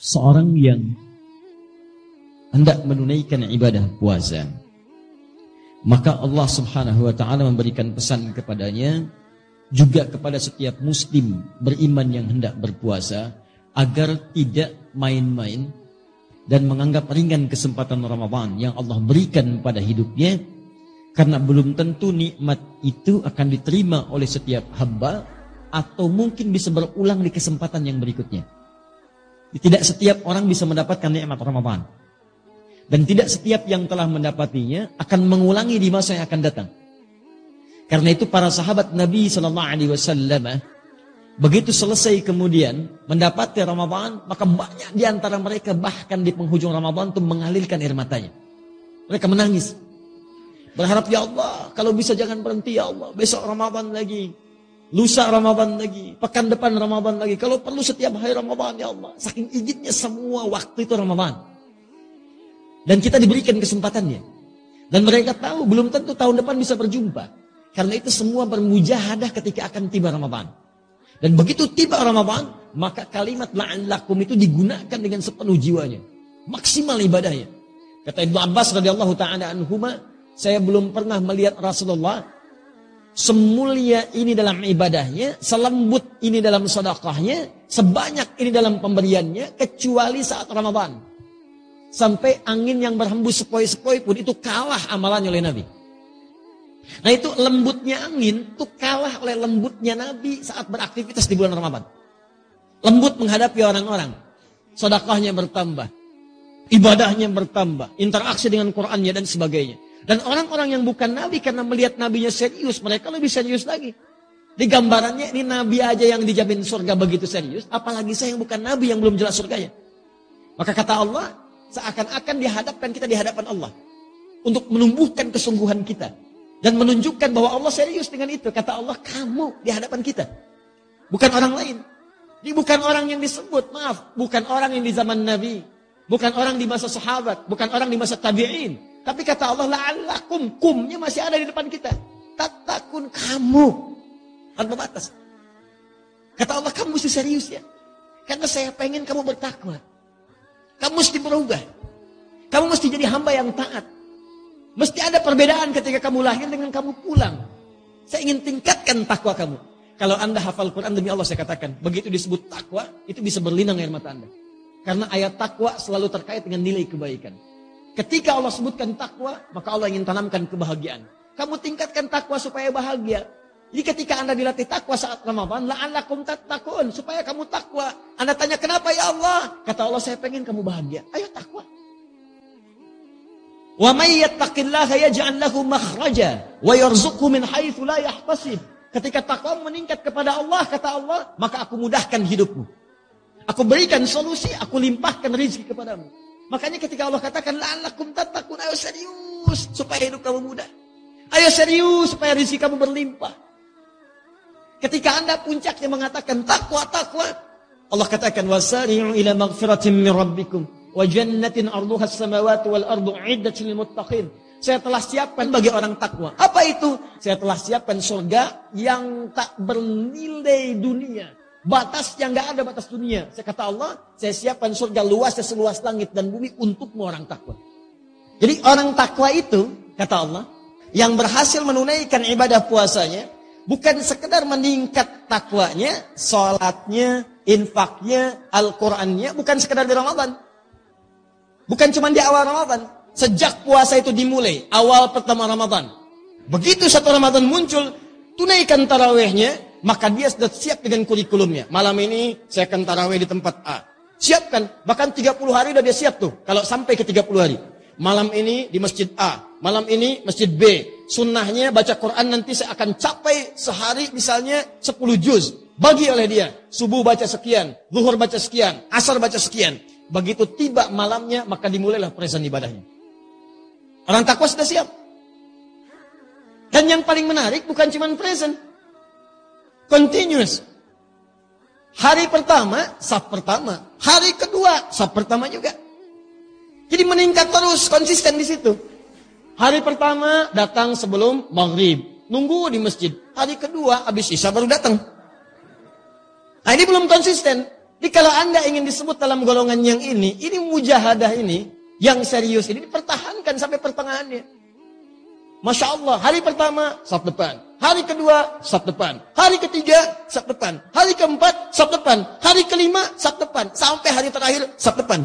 seorang yang hendak menunaikan ibadah puasa, maka Allah Subhanahu wa taala memberikan pesan kepadanya, juga kepada setiap muslim beriman yang hendak berpuasa, agar tidak main-main dan menganggap ringan kesempatan Ramadan yang Allah berikan pada hidupnya, karena belum tentu nikmat itu akan diterima oleh setiap hamba, atau mungkin bisa berulang di kesempatan yang berikutnya. Tidak setiap orang bisa mendapatkan nikmat Ramadan, dan tidak setiap yang telah mendapatinya akan mengulangi di masa yang akan datang. Karena itu para sahabat Nabi SAW, begitu selesai kemudian mendapati Ramadan, maka banyak di antara mereka bahkan di penghujung Ramadan itu mengalirkan air matanya. Mereka menangis, berharap, ya Allah, kalau bisa jangan berhenti ya Allah, besok Ramadan lagi, lusa Ramadan lagi, pekan depan Ramadan lagi, kalau perlu setiap hari Ramadan ya Allah. Saking izinnya semua waktu itu Ramadan, dan kita diberikan kesempatannya, dan mereka tahu belum tentu tahun depan bisa berjumpa. Karena itu semua bermujahadah ketika akan tiba Ramadan. Dan begitu tiba Ramadan, maka kalimat la'allakum itu digunakan dengan sepenuh jiwanya, maksimal ibadahnya. Kata Ibnu Abbas radhiyallahu taala anhuma, saya belum pernah melihat Rasulullah semulia ini dalam ibadahnya, selembut ini dalam sedekahnya, sebanyak ini dalam pemberiannya, kecuali saat Ramadan. Sampai angin yang berhembus sepoi-sepoi pun itu kalah amalannya oleh Nabi. Nah itu lembutnya angin itu kalah oleh lembutnya Nabi saat beraktivitas di bulan Ramadan. Lembut menghadapi orang-orang, sedekahnya bertambah, ibadahnya bertambah, interaksi dengan Qur'annya dan sebagainya. Dan orang-orang yang bukan Nabi, karena melihat Nabinya serius, mereka lebih serius lagi. Di gambarannya ini Nabi aja yang dijamin surga begitu serius, apalagi saya yang bukan Nabi yang belum jelas surganya. Maka kata Allah, seakan-akan dihadapkan kita di hadapan Allah untuk menumbuhkan kesungguhan kita dan menunjukkan bahwa Allah serius dengan itu. Kata Allah, kamu di hadapan kita, bukan orang lain. Ini bukan orang yang disebut, maaf, bukan orang yang di zaman Nabi, bukan orang di masa sahabat, bukan orang di masa tabi'in. Tapi kata Allah, la'allakum, kumnya masih ada di depan kita. Tatakun, kamu tanpa batas. Kata Allah, kamu mesti serius ya, karena saya pengen kamu bertakwa. Kamu mesti berubah. Kamu mesti jadi hamba yang taat. Mesti ada perbedaan ketika kamu lahir dengan kamu pulang. Saya ingin tingkatkan takwa kamu. Kalau Anda hafal Quran, demi Allah saya katakan, begitu disebut takwa, itu bisa berlinang air mata Anda. Karena ayat takwa selalu terkait dengan nilai kebaikan. Ketika Allah sebutkan takwa, maka Allah ingin tanamkan kebahagiaan. Kamu tingkatkan takwa supaya bahagia. Jadi ketika Anda dilatih takwa saat Ramadan, la'allakum tattaqun, supaya kamu takwa. Anda tanya, kenapa ya Allah? Kata Allah, saya pengen kamu bahagia. Ayo takwa. Wa may yattaqillaha yaj'al lahu makhraja wa yarzuqhu min haitsu la yahtasib. Ketika takwa meningkat kepada Allah, kata Allah, maka aku mudahkan hidupmu. Aku berikan solusi, aku limpahkan rezeki kepadamu. Makanya ketika Allah katakan la'allakum tattaqun, ayo serius supaya hidup kamu mudah. Ayo serius supaya rezeki kamu berlimpah. Ketika Anda puncaknya mengatakan takwa, Allah katakan wasari'u ila maghfiratin min rabbikum wa jannatin 'arduha as-samawati wal ardu 'iddatul lil muttaqin. Saya telah siapkan bagi orang takwa. Apa itu? Saya telah siapkan surga yang tak bernilai dunia. Batas yang enggak ada batas dunia. Saya kata Allah, saya siapkan surga luasnya seluas langit dan bumi untukmu orang takwa. Jadi orang takwa itu, kata Allah, yang berhasil menunaikan ibadah puasanya, bukan sekedar meningkat takwanya, sholatnya, infaknya, Al-Qurannya, bukan sekedar di Ramadan. Bukan cuma di awal Ramadan. Sejak puasa itu dimulai, awal pertama Ramadan. Begitu satu Ramadan muncul, tunaikan tarawihnya, maka dia sudah siap dengan kurikulumnya. Malam ini saya akan tarawih di tempat A. Siapkan, bahkan 30 hari sudah dia siap tuh, kalau sampai ke 30 hari. Malam ini di masjid A, malam ini masjid B. Sunnahnya baca Quran nanti saya akan capai sehari misalnya 10 juz. Bagi oleh dia, subuh baca sekian, zuhur baca sekian, asar baca sekian. Begitu tiba malamnya, maka dimulailah present ibadahnya. Orang takwa sudah siap. Dan yang paling menarik bukan cuma present, continuous. Hari pertama, saf pertama. Hari kedua, saf pertama juga. Jadi meningkat terus, konsisten di situ. Hari pertama datang sebelum maghrib, nunggu di masjid. Hari kedua habis isya baru datang. Nah ini belum konsisten. Jadi kalau Anda ingin disebut dalam golongan yang ini mujahadah ini, yang serius ini dipertahankan sampai pertengahannya. Masya Allah, hari pertama, saf depan. Hari kedua, saf depan. Hari ketiga, saf depan. Hari keempat, saf depan. Hari kelima, saf depan. Sampai hari terakhir, saf depan.